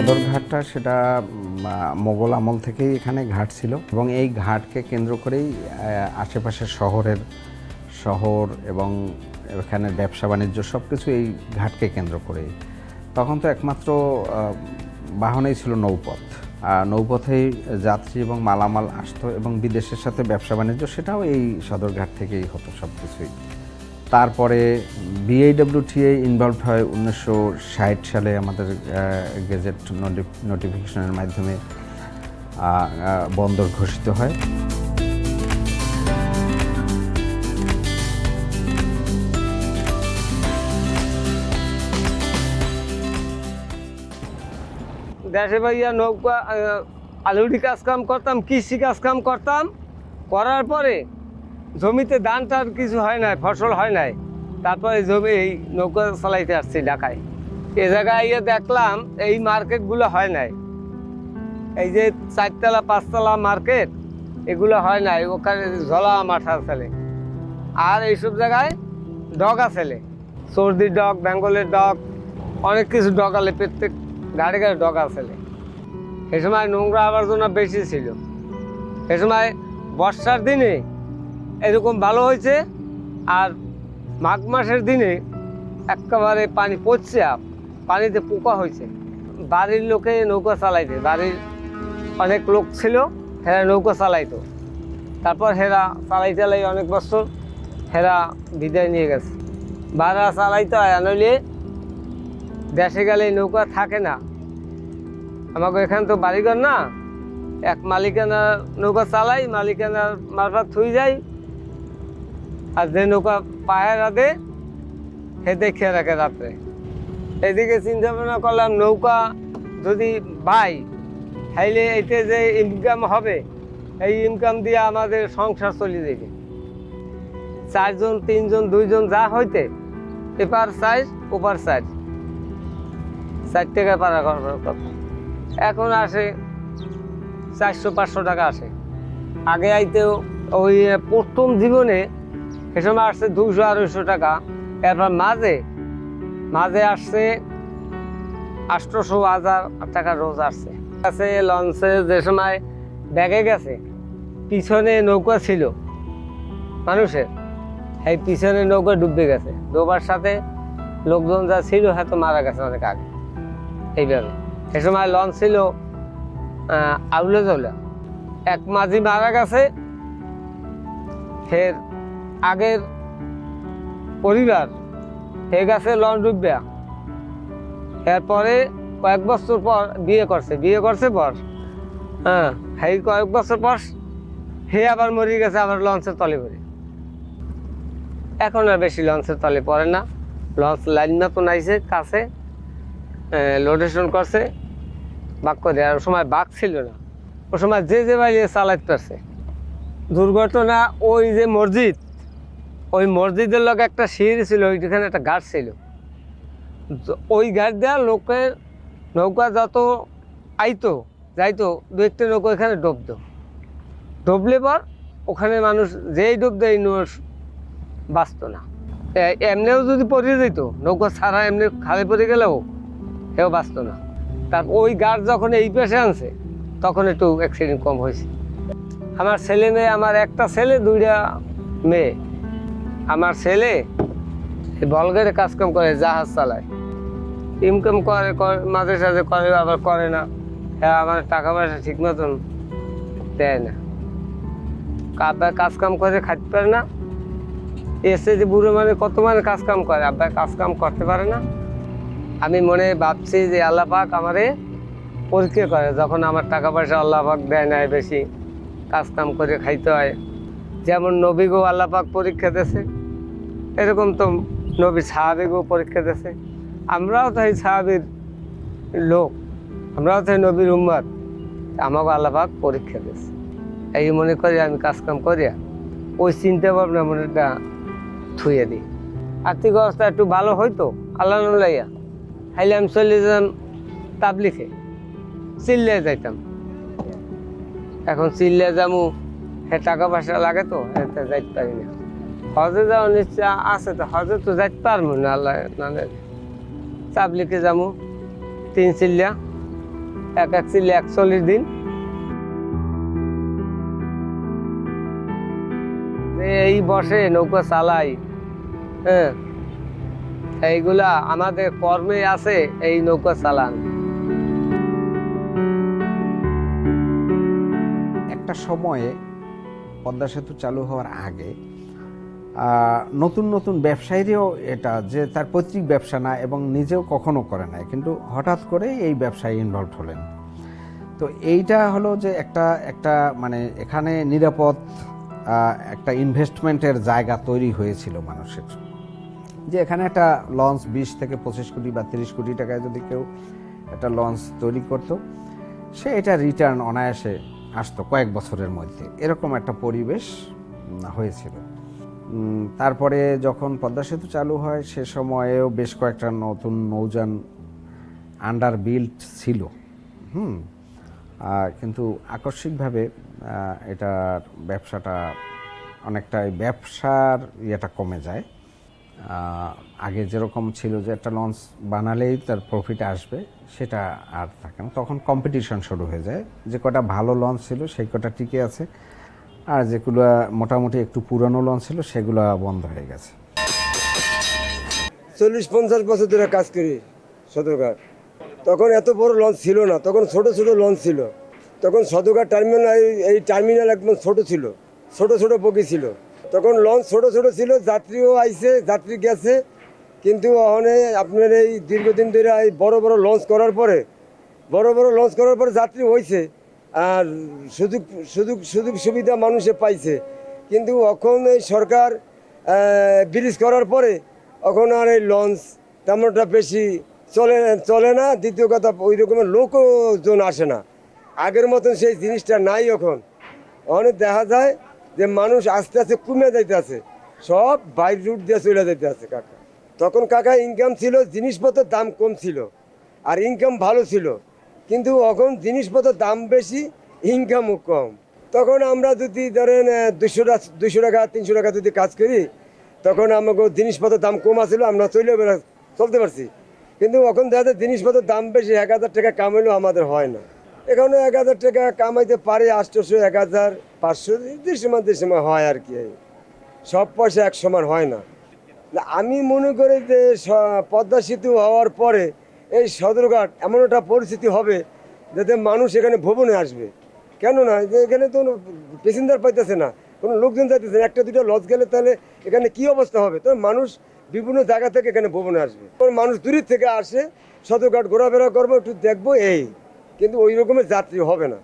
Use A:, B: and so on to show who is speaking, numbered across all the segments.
A: সদরঘাটটা সেটা মোগল আমল থেকেই এখানে ঘাট ছিল এবং এই ঘাটকে কেন্দ্র করেই আশেপাশের শহর এবং এখানে ব্যবসা বাণিজ্য সব কিছু এই ঘাটকে কেন্দ্র করেই। তখন তো একমাত্র বাহনেই ছিল নৌপথ, নৌপথেই যাত্রী এবং মালামাল আসতো এবং বিদেশের সাথে ব্যবসা বাণিজ্য সেটাও এই সদরঘাট থেকেই হতো সব কিছুই। তারপরে বিআইডব্লিউটিএ ইনভলভ হয় 1960 সালে আমাদের গেজেট নোটিফিকেশনের মাধ্যমে বন্দর ঘোষিত হয়।
B: দেশে ভাইয়া নৌকা আলুরি কাজকাম করতাম, কৃষি কাজকাম করতাম, করার পরে জমিতে ধান টান কিছু হয় নাই, ফসল হয় নাই। তারপরে জমি এই নৌকা চালাইতে আসছি ঢাকায়। এ জায়গায় ইয়ে দেখলাম এই মার্কেটগুলো হয় নাই, এই যে 4তলা 5তলা মার্কেট এগুলো হয় নাই, ওখানে ঝোলা মাঠা ছেলে আর এইসব জায়গায় ডগা ছেলে, সর্দির ডগ, বেঙ্গলের ডগ, অনেক কিছু ডগালে, প্রত্যেক গাড়ি গাড়ি ডগা ছেলে। সে সময় নোংরা আবর্জনা বেশি ছিল। সে সময় বর্ষার দিনে এরকম ভালো হয়েছে, আর মাঘ মাসের দিনে একেবারে পানি পড়ছে, পানিতে পোকা হয়েছে। বাড়ির লোকে নৌকা চালাইতে, বাড়ির অনেক লোক ছিল, হেরা নৌকা চালাইতো। তারপর হেরা চালাই অনেক বছর হেরা বিদায় নিয়ে গেছে। ভাড়া চালাইতে হয়, নইলে দেশে গেলে নৌকা থাকে না। আমাকে এখান তো বাড়িঘর না, এক মালিকানার নৌকা চালাই, মালিকানার মারফত থুই যাই, আর যে নৌকা পায়ে রাধে হে দেখে রাখে রাত্রে। এদিকে চিন্তা ভাবনা করলাম নৌকা যদি বাই হাইলে এতে যে ইনকাম হবে, এই ইনকাম দিয়ে আমাদের সংসার চলে যাবে। 4 জন 3 জন 2 জন যা হইতে এপার সাইজ ওপার সাইজ 4 টাকা পাড়া করবার কথা। এখন আসে 400-500 টাকা আসে। আগে আইতেও ওই প্রথম জীবনে সে সময় আসছে 200-250 টাকা। এরপর মাঝে আসছে 800-1000 টাকা রোজ আসছে। লঞ্চে যে সময় ব্যাগে গেছে, পিছনে নৌকা ছিল মানুষের, এই পিছনে নৌকা ডুবে গেছে। ডোবার সাথে লোকজন যা ছিল হয়তো মারা গেছে অনেক আগে। এইভাবে সে সময় লঞ্চ ছিল আউলে জৌলা, এক মাঝি মারা গেছে। ফের আগের পরিবার হয়ে গেছে লঞ্চ ডুবিয়া। এরপরে কয়েক বছর পর বিয়ে করছে পর, এই কয়েক বছর পর হে আবার মরে গেছে, আবার লঞ্চের তলে পড়ে। এখন আর বেশি লঞ্চের তলে পড়ে না। লঞ্চ লাইন মতন আইছে কাছে, লোডেশন করছে, বাক করে। আর ও সময় বাক ছিল না, ও সময় যে বাইরে চালাইতে পারছে। দুর্ঘটনা ওই যে মসজিদ, ওই মসজিদের লোক একটা সিঁড়ি ছিল, ওইখানে একটা ঘাট ছিল। ওই ঘাট দেওয়া লোকের নৌকা যত আইতো যাইতো, 2-1টা নৌকা ওইখানে ডুবলে পর ওখানে মানুষ যেই ডুবতো এই নৌকা বাঁচত না। এমনিও যদি পড়ে যেত, নৌকা ছাড়া এমনি খালি পড়ে গেলেও এও বাঁচত না। তার ওই ঘাট যখন এই পাশে আনছে তখন একটু অ্যাক্সিডেন্ট কম হয়েছে। আমার ছেলে মেয়ে, আমার একটা ছেলে 2টা মেয়ে। আমার ছেলে বলগেরে কাজকাম করে, জাহাজ চালায়, ইনকাম করে, মাঝে সাঝে করে, আবার করে না। হ্যাঁ, আমার টাকা পয়সা ঠিক মতন দেয় না। আব্বাই কাজকাম করে খাইতে পারে না। এসে যে বুড়ো মানে কত মানে কাজকাম করে, আব্বাই কাজকাম করতে পারে না। আমি মনে ভাবছি যে আল্লাহ পাক আমারে পরীক্ষা করে, যখন আমার টাকা পয়সা আল্লাহ পাক দেয় না, বেশি কাজকাম করে খাইতে হয়। যেমন নবীগো আল্লাহ পাক পরীক্ষা দিয়েছে, এরকম তো নবী সাহাবিগো পরীক্ষা দিয়েছে। আমরাও তো এই সাহাবির লোক, আমরাও তো নবীর উম্মত, আমাকে আল্লাহ পাক পরীক্ষা দিয়েছে। এই মনে করি আমি কাজকাম করিয়া ওই চিন্তা ভাবনা মনেটা থুয়ে দিই। আর্থিক অবস্থা একটু ভালো হইতো আল্লাহ লাইয়া, হাইলে আমি চলে যেতাম তাবলিগে, চিল্লে যাইতাম। এখন চিল্লে যাবো, হে টাকা পয়সা লাগে তো এতে যাইতে পারি না। হজে যাওয়ার নিশ্চয় আছে, তো হজে তো যাইতে পারবো না, আল্লাহ নাহলে তাবলিগে যাবো 3 চিল্লা, এক ছিল 41 দিন। এই বসে নৌকা চালাই, হ্যাঁ, এইগুলা আমাদের কর্মে আছে, এই নৌকা চালান।
A: একটা সময়ে পদ্মা সেতু চালু হওয়ার আগে নতুন নতুন ব্যবসায়ীরাও এটা যে তার পৈতৃক ব্যবসা না এবং নিজেও কখনো করে নাই, কিন্তু হঠাৎ করে এই ব্যবসায় ইনভলভ হলেন। তো এইটা হলো যে একটা একটা মানে এখানে নিরাপদ একটা ইনভেস্টমেন্টের জায়গা তৈরি হয়েছিল মানুষের, যে এখানে একটা লঞ্চ 20 থেকে 25 কোটি বা 30 কোটি টাকায় যদি কেউ একটা লঞ্চ তৈরি করত, সে এটা রিটার্ন অনায়াসে আসতো কয়েক বছরের মধ্যে, এরকম একটা পরিবেশ হয়েছিল। তারপরে যখন পদ্মা সেতু চালু হয় সে সময়েও বেশ কয়েকটা নতুন নৌযান আন্ডার বিল্ট ছিল, কিন্তু আকস্মিকভাবে এটার ব্যবসাটা অনেকটাই ব্যবসার ইয়েটা কমে যায়। আগে যেরকম ছিল যে একটা লঞ্চ বানালেই তার প্রফিট আসবে, সেটা আর থাকে না। তখন কম্পিটিশন শুরু হয়ে যায়, যে কটা ভালো লঞ্চ ছিল সেই কটা টিকে আছে, আর যেগুলো মোটামুটি একটু পুরানো লঞ্চ ছিল সেগুলো বন্ধ হয়ে গেছে।
C: 40-50 বছর ধরে কাজ করি সদরঘাট। তখন এত বড় লঞ্চ ছিল না, তখন ছোট ছোট লঞ্চ ছিল। তখন সদরঘাট টার্মিনাল, এই টার্মিনাল একদম ছোট ছিল, ছোট ছোট বগি ছিল। তখন লঞ্চ ছোট ছোট ছিল, যাত্রীও আইছে, যাত্রী গেছে। কিন্তু ওখানে আপনার এই দীর্ঘদিন ধরে এই বড় বড় লঞ্চ করার পরে যাত্রী হয়েছে, আর সুযোগ সুযোগ সুযোগ সুবিধা মানুষে পাইছে। কিন্তু এখন এই সরকার ব্রিজ করার পরে এখন আর এই লঞ্চ তেমনটা বেশি চলে না। দ্বিতীয় কথা, ওই রকমের লোকজন আসে না, আগের মতন সেই জিনিসটা নাই। এখন অনেক দেখা যায় যে মানুষ আস্তে আস্তে কমে যাইতেছে, সব বাইর রুট দিয়ে চলে যাইতে আছে কাকা। তখন কাকা ইনকাম ছিল, জিনিসপত্রের দাম কম ছিল আর ইনকাম ভালো ছিল। কিন্তু এখন জিনিসপত্রের দাম বেশি, ইনকামও কম। তখন আমরা যদি ধরেন 200 টাকা 300 টাকা যদি কাজ করি, তখন আমাকে জিনিসপত্রের দাম কম আসছিল, আমরা চলতে পারছি। কিন্তু এখন দেখা যায় জিনিসপত্রের দাম বেশি, 1000 টাকা কামাইলেও আমাদের হয় না। এখানে 1000 টাকা কামাইতে পারে, 800, 1500 দেশের সময় হয় আর কি। সব পয়সা এক সমান হয় না। আমি মনে করি যে পদ্মা সেতু হওয়ার পরে এই সদরঘাট এমন একটা পরিস্থিতি হবে যাতে মানুষ এখানে ভ্রমণে আসবে। কেননা যে এখানে তো প্যাসেঞ্জার পাইতেছে না, কোনো লোকজন যাইতেছে না। একটা দুটো লঞ্চ গেলে তাহলে এখানে কি অবস্থা হবে? তো মানুষ বিভিন্ন জায়গা থেকে এখানে ভ্রমণে আসবে, মানুষ দূরের থেকে আসে, সদরঘাট ঘোরাফেরা করবো, একটু দেখবো, এই। কিন্তু ওই রকমের যাত্রী হবে না।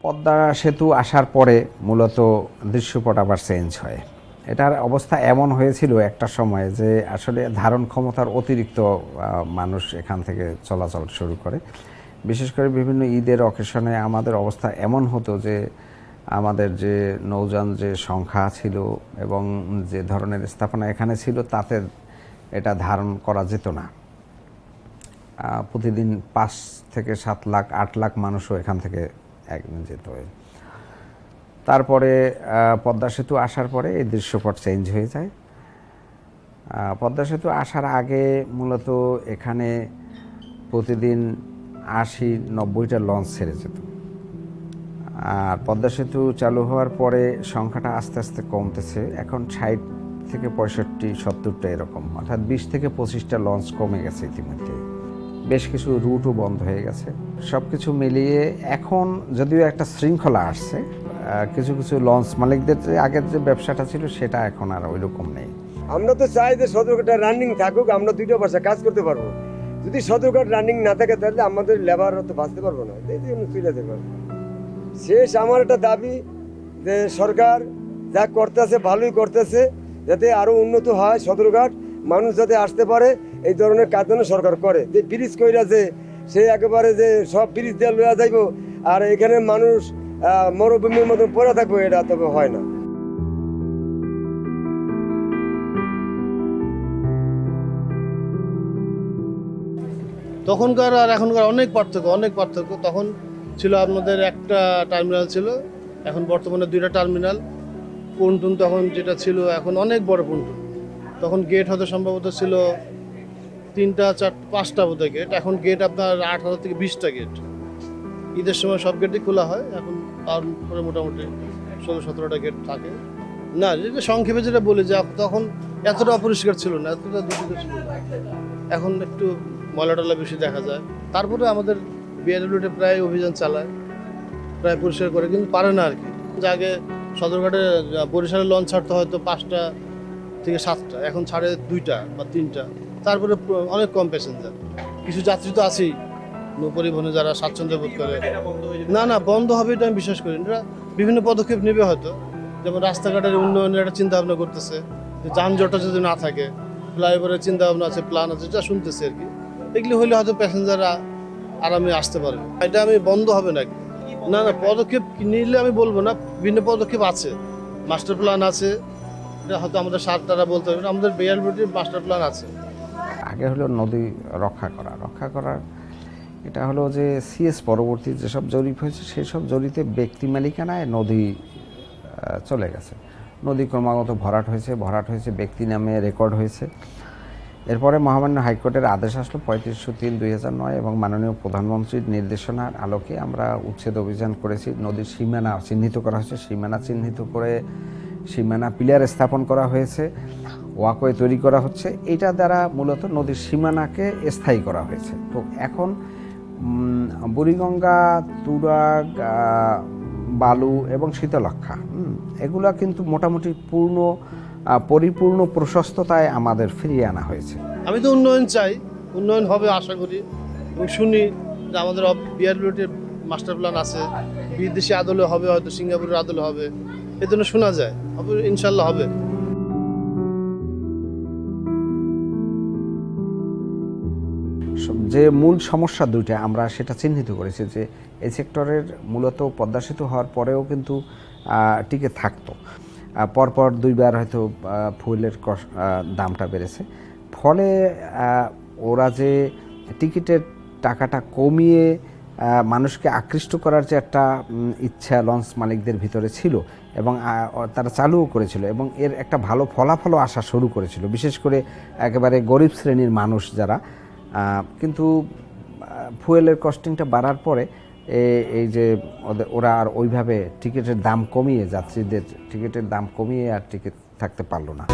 A: পদ্মা সেতু আসার পরে মূলত দৃশ্যপট আবার চেঞ্জ হয়। এটার অবস্থা এমন হয়েছিল একটা সময় যে আসলে ধারণ ক্ষমতার অতিরিক্ত মানুষ এখান থেকে চলাচল শুরু করে। বিশেষ করে বিভিন্ন ঈদের অকেশনে আমাদের অবস্থা এমন হতো যে আমাদের যে নৌযান যে সংখ্যা ছিল এবং যে ধরনের স্থাপনা এখানে ছিল, তাতে এটা ধারণ করা যেত না। প্রতিদিন 5 থেকে 7 লাখ 8 লাখ মানুষও এখান থেকে একদিন যেত। তারপরে পদ্মা সেতু আসার পরে এই দৃশ্যপট চেঞ্জ হয়ে যায়। পদ্মা সেতু আসার আগে মূলত এখানে প্রতিদিন 80-90টা লঞ্চ ছেড়ে যেত, আর পদ্মা সেতু চালু হওয়ার পরে সংখ্যাটা আস্তে আস্তে কমতেছে। এখন 60 থেকে 65-70টা এরকম, অর্থাৎ 20 থেকে 25টা লঞ্চ কমে গেছে ইতিমধ্যে। বেশ কিছু রুটও বন্ধ হয়ে গেছে। সব কিছু মিলিয়ে এখন যদিও একটা শৃঙ্খলা আসছে, কিছু কিছু লঞ্চ মালিকদের যে আগের যে ব্যবসাটা ছিল সেটা এখন আর ওই রকম নেই।
C: আমরা তো চাই যে সদরঘাটটা রানিং থাকুক, আমরা 2টা ভাষা কাজ করতে পারবো। যদি সদরঘাট রানিং না থাকে তাহলে আমাদের লেবার তো বাঁচতে পারবো না, চলে যেতে পারবো। শেষ আমার একটা দাবি যে সরকার যা করতেছে ভালোই করতেছে, যাতে আরও উন্নত হয় সদরঘাট, মানুষ যাতে আসতে পারে, এই ধরনের কাজ যেন সরকার করে। যে ব্রিজ কইরা যে সে একেবারে যে সব ব্রিজ দিয়ে লইয়া যাইব আর এখানে মানুষ মরুভূমির মতন পড়ে থাকবো, এটা তবে হয় না।
D: তখনকার আর এখনকার অনেক পার্থক্য। তখন ছিল আপনাদের একটা টার্মিনাল ছিল, এখন বর্তমানে 2টা টার্মিনাল। পন্টুন তখন যেটা ছিল এখন অনেক বড় পন্টুন। তখন গেট হয়তো সম্ভবত ছিল 3টা 4 5টা বোধহয় গেট, এখন গেট আপনার 18 থেকে 20টা গেট। ঈদের সময় সব গেটই খোলা হয়, এখন তারপরে মোটামুটি 16-17টা গেট থাকে। না, যেটা সংক্ষেপে যেটা বলি যে তখন এতটা অপরিষ্কার ছিল না, এতটা দূষিত ছিল না, এখন একটু ময়লা টলা বেশি দেখা যায়। তারপরে আমাদের বিআরডব্লিউতে প্রায় অভিযান চালায়, প্রায় পরিষ্কার করে, কিন্তু পারে না আর কি। যে আগে সদরঘাটে বরিশালে লঞ্চ ছাড়তে হয়তো 5টা থেকে 7টা, এখন ছাড়ে 2টা বা 3টা, তারপরে অনেক কম প্যাসেঞ্জার। কিছু যাত্রী তো আছেই নৌপরিবহনে যারা স্বাচ্ছন্দ্য বোধ করে। না বন্ধ হবে এটা আমি বিশ্বাস করি না। এরা বিভিন্ন পদক্ষেপ নেবে হয়তো, যেমন রাস্তাঘাটের উন্নয়নের একটা চিন্তা ভাবনা করতেছে, যে যানজটটা যদি না থাকে, ফ্লাইওভারের চিন্তা ভাবনা আছে, প্ল্যান আছে, যা শুনতেছে আর কি। এগুলি হলে হয়তো প্যাসেঞ্জাররা আরামে আসতে পারবে। এটা আমি বন্ধ হবে নাকি, না পদক্ষেপ নিলে আমি বলবো না, বিভিন্ন পদক্ষেপ আছে, মাস্টার প্ল্যান আছে, এটা হয়তো আমাদের তারা বলতে হবে, আমাদের বিআরডব্লিউটির মাস্টার প্ল্যান আছে।
A: আগে হলো নদী রক্ষা করার এটা হলো যে সিএস পরবর্তী যেসব জরিপ হয়েছে সেই সব জরিপে ব্যক্তি মালিকানায় নদী চলে গেছে। নদী ক্রমাগত ভরাট হয়েছে, ব্যক্তি নামে রেকর্ড হয়েছে। এরপরে মহামান্য হাইকোর্টের আদেশ আসলো 3503/2009 এবং মাননীয় প্রধানমন্ত্রীর নির্দেশনার আলোকে আমরা উচ্ছেদ অভিযান করেছি। নদীর সীমানা চিহ্নিত করা হয়েছে, সীমানা চিহ্নিত করে সীমানা পিলার স্থাপন করা হয়েছে, ওয়াকওয়ে তৈরি করা হচ্ছে। এটা দ্বারা মূলত নদীর সীমানাকে স্থায়ী করা হয়েছে। তো এখন বুড়িগঙ্গা, তুরাগ, বালু এবং শীতলক্ষা এগুলা কিন্তু মোটামুটি পরিপূর্ণ প্রশস্ততায় আমাদের ফিরিয়ে আনা হয়েছে।
D: আমি তো উন্নয়ন চাই, উন্নয়ন হবে আশা করি, এবং শুনি যে আমাদের বিআরডব্লিউটির মাস্টার প্ল্যান আছে, বিদেশি আদলে হবে, হয়তো সিঙ্গাপুরের আদলে হবে, এই জন্য শোনা যায়, হবে ইনশাল্লাহ হবে।
A: যে মূল সমস্যা দুইটা আমরা সেটা চিহ্নিত করেছি, যে এই সেক্টরের মূলত পদ্মা সেতু হওয়ার পরেও কিন্তু টিকে থাকতো, পরপর 2বার হয়তো ফুয়েলের দামটা বেড়েছে, ফলে ওরা যে টিকিটের টাকাটা কমিয়ে মানুষকে আকৃষ্ট করার যে একটা ইচ্ছা লঞ্চ মালিকদের ভিতরে ছিল এবং তারা চালুও করেছিল এবং এর একটা ভালো ফলাফলও আসা শুরু করেছিল, বিশেষ করে একেবারে গরিব শ্রেণীর মানুষ যারা। কিন্তু ফুয়েলের কস্টিংটা বাড়ার পরে এই যে ওরা আর ওইভাবে টিকিটের দাম কমিয়ে, যাত্রীদের টিকিটের দাম কমিয়ে আর টিকিট থাকতে পারলো না।